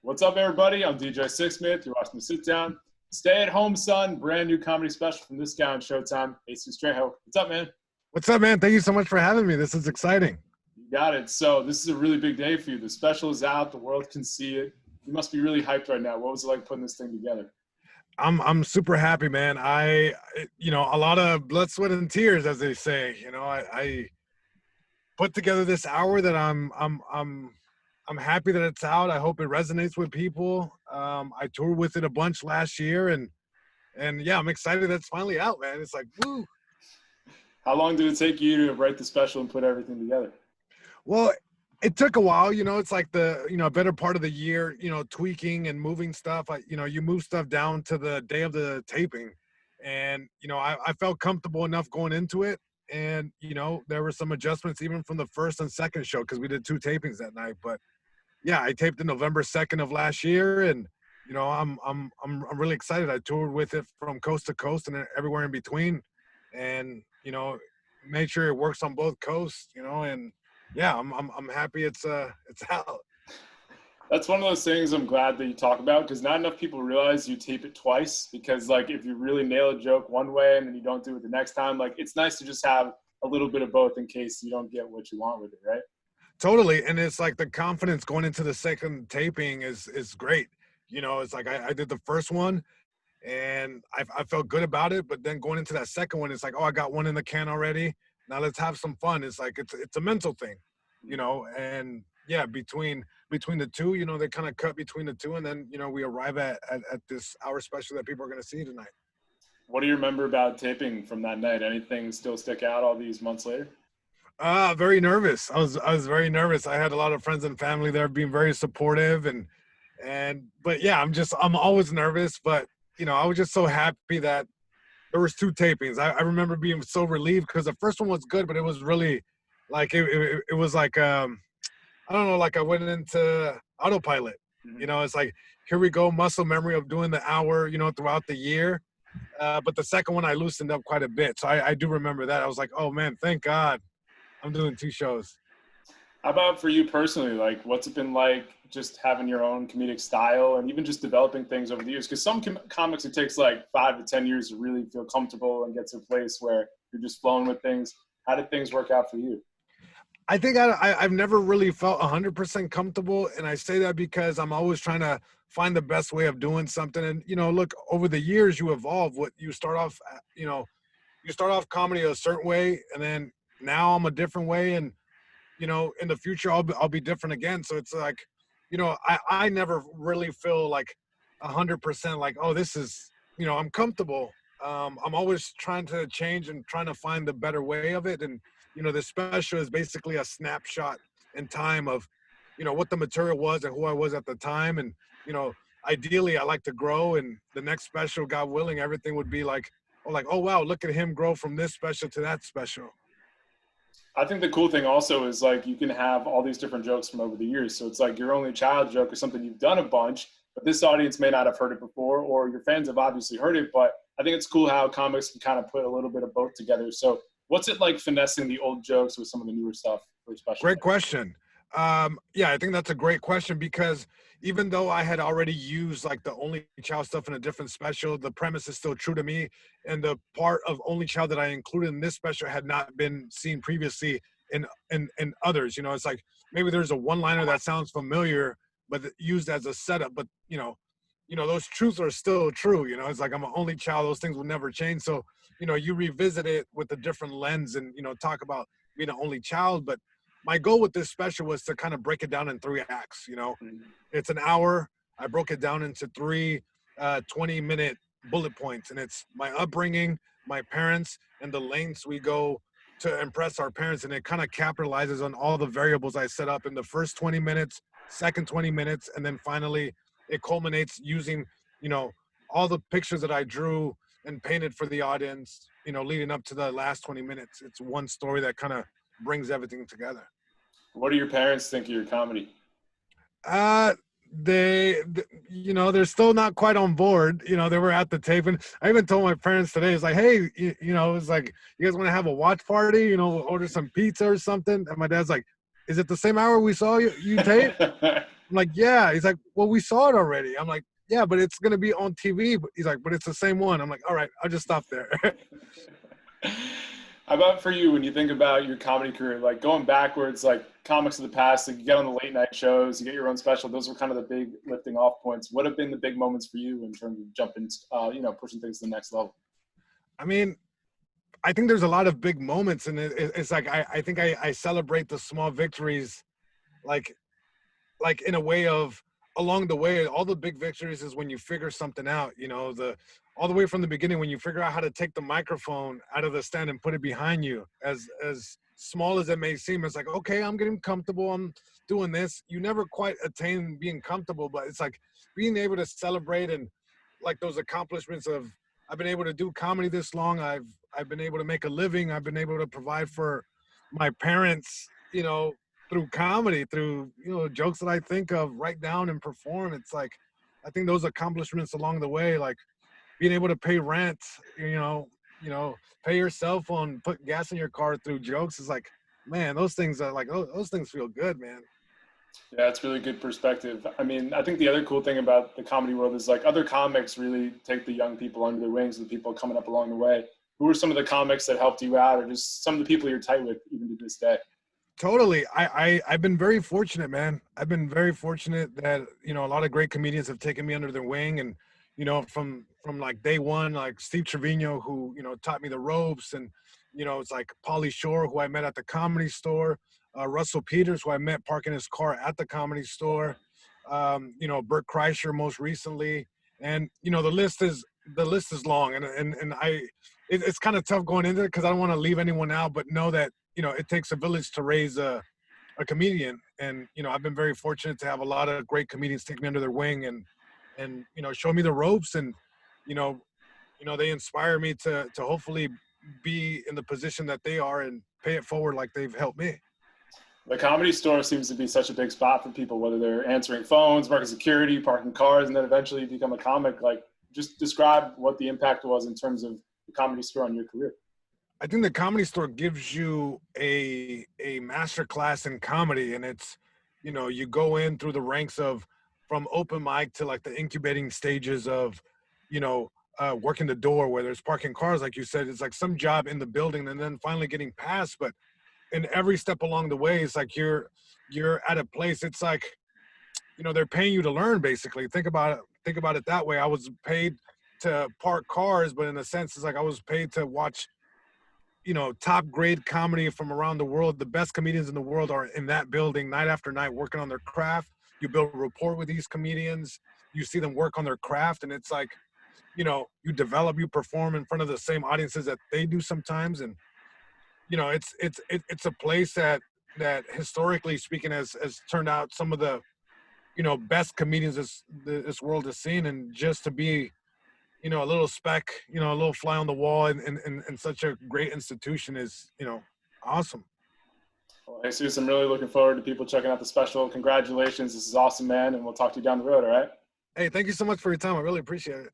What's up, everybody? I'm DJ Sixsmith. You're watching the Sit Down. Stay at Home Son, brand new comedy special from this guy on Showtime, Jesus Trejo. What's up, man? What's up, man? Thank you so much for having me. This is exciting. You got it. So this is a really big day for you. The special is out. The world can see it. You must be really hyped right now. What was it like putting this thing together? I'm super happy, man. A lot of blood, sweat, and tears, as they say. I put together this hour that I'm happy that it's out. I hope it resonates with people. I toured with it a bunch last year, and yeah, I'm excited that it's finally out, man. It's like, woo. How long did it take you to write the special and put everything together? Well, it took a while. It's like the better part of the year, tweaking and moving stuff. You move stuff down to the day of the taping, and I felt comfortable enough going into it. And there were some adjustments even from the first and second show because we did 2 tapings that night. But yeah, I taped it November 2nd of last year, and I'm really excited. I toured with it from coast to coast and everywhere in between, and made sure it works on both coasts. And yeah, I'm happy it's out. That's one of those things I'm glad that you talk about because not enough people realize you tape it twice because like if you really nail a joke one way and then you don't do it the next time, like it's nice to just have a little bit of both in case you don't get what you want with it, right? Totally. And it's like the confidence going into the second taping is great. It's like I did the first one and I felt good about it, but then going into that second one, it's like, oh, I got one in the can already. Now let's have some fun. It's like it's a mental thing, and yeah, between the two, they kind of cut between the two, and then we arrive at this hour special that people are going to see tonight. What do you remember about taping from that night? Anything still stick out all these months later? Very nervous. I was very nervous. I had a lot of friends and family there being very supportive, but yeah, I'm always nervous, but I was just so happy that there was 2 tapings. I remember being so relieved because the first one was good, but it was really like it was like I don't know, like I went into autopilot. It's like here we go, muscle memory of doing the hour, throughout the year. But the second one I loosened up quite a bit, so I do remember that. I was like, oh man, thank God, I'm doing 2 shows. How about for you personally? Like, what's it been like just having your own comedic style and even just developing things over the years? Because some comics, it takes like 5 to 10 years to really feel comfortable and get to a place where you're just flowing with things. How did things work out for you? I think I've never really felt 100% comfortable, and I say that because I'm always trying to find the best way of doing something. And look, over the years you evolve. What you start off, you start off comedy a certain way, and then now I'm a different way, and in the future I'll be different again. So it's like, I never really feel like 100% like, oh, this is, I'm comfortable. I'm always trying to change and trying to find the better way of it. And, the special is basically a snapshot in time of, what the material was and who I was at the time. And, ideally I like to grow, and the next special, God willing, everything would be like, oh wow, look at him grow from this special to that special. I think the cool thing also is like you can have all these different jokes from over the years. So it's like your only child joke or something you've done a bunch, but this audience may not have heard it before, or your fans have obviously heard it. But I think it's cool how comics can kind of put a little bit of both together. So what's it like finessing the old jokes with some of the newer stuff for a special? Great question. Yeah, I think that's a great question because even though I had already used like the Only Child stuff in a different special, the premise is still true to me. And the part of Only Child that I included in this special had not been seen previously in others. It's like maybe there's a one-liner that sounds familiar, but used as a setup. But those truths are still true. It's like I'm an only child; those things will never change. So you revisit it with a different lens and talk about being an only child. But my goal with this special was to kind of break it down in 3 acts. It's an hour. I broke it down into 3 20-minute bullet points, and it's my upbringing, my parents, and the lengths we go to impress our parents. And it kind of capitalizes on all the variables I set up in the first 20 minutes, second 20 minutes, and then finally it culminates using, all the pictures that I drew and painted for the audience, leading up to the last 20 minutes. It's one story that kind of brings everything together. What do your parents think of your comedy? They're still not quite on board. They were at the tape, and I even told my parents today, it's like, hey, it's like, you guys want to have a watch party, order some pizza or something? And my dad's like, is it the same hour we saw you tape? I'm like, yeah. He's like, well, we saw it already. I'm like, yeah, but it's gonna be on TV. But he's like, but it's the same one. I'm like, all right, I'll just stop there. How about for you when you think about your comedy career, like going backwards, like comics of the past, like you get on the late night shows, you get your own special. Those were kind of the big lifting off points. What have been the big moments for you in terms of jumping, pushing things to the next level? I mean, I think there's a lot of big moments, and it's like I think I celebrate the small victories, like in a way of along the way. All the big victories is when you figure something out. The all the way from the beginning when you figure out how to take the microphone out of the stand and put it behind you. As small as it may seem, it's like, okay, I'm getting comfortable. I'm doing this. You never quite attain being comfortable, but it's like being able to celebrate and like those accomplishments of I've been able to do comedy this long. I've been able to make a living. I've been able to provide for my parents, through comedy, through jokes that I think of, write down and perform. It's like I think those accomplishments along the way, like being able to pay rent, pay your cell phone, put gas in your car through jokes is like, man, those things are like those things feel good, man. Yeah, it's really good perspective. I mean, I think the other cool thing about the comedy world is like other comics really take the young people under their wings, the people coming up along the way. Who are some of the comics that helped you out, or just some of the people you're tight with even to this day? Totally. I've been very fortunate, man. I've been very fortunate that, a lot of great comedians have taken me under their wing. And, from like day one, like Steve Trevino, who, taught me the ropes. And, it's like Pauly Shore, who I met at the Comedy Store, Russell Peters, who I met parking his car at the Comedy Store, Bert Kreischer most recently. And, the list is long. It's kind of tough going into it because I don't want to leave anyone out, but know that it takes a village to raise a comedian. And I've been very fortunate to have a lot of great comedians take me under their wing and show me the ropes. And you know they inspire me to hopefully be in the position that they are and pay it forward like they've helped me. The Comedy Store seems to be such a big spot for people, whether they're answering phones, working security, parking cars, and then eventually become a comic. Like, just describe what the impact was in terms of the Comedy Store on your career. I think the Comedy Store gives you a master class in comedy, and it's you go in through the ranks of from open mic to like the incubating stages of you know working the door, where there's parking cars, like you said. It's like some job in the building, and then finally getting past. But in every step along the way, it's like you're at a place. It's like they're paying you to learn, basically. Think about it that way. I was paid to park cars, but in a sense, it's like I was paid to watch top grade comedy from around the world. The best comedians in the world are in that building night after night working on their craft. You build rapport with these comedians. You see them work on their craft, and it's like, you develop, you perform in front of the same audiences that they do sometimes. And, it's a place that historically speaking has turned out some of the, best comedians this world has seen. And just to be a little speck, a little fly on the wall in such a great institution is, awesome. Well, Jesus, I'm really looking forward to people checking out the special. Congratulations. This is awesome, man. And we'll talk to you down the road, all right? Hey, thank you so much for your time. I really appreciate it.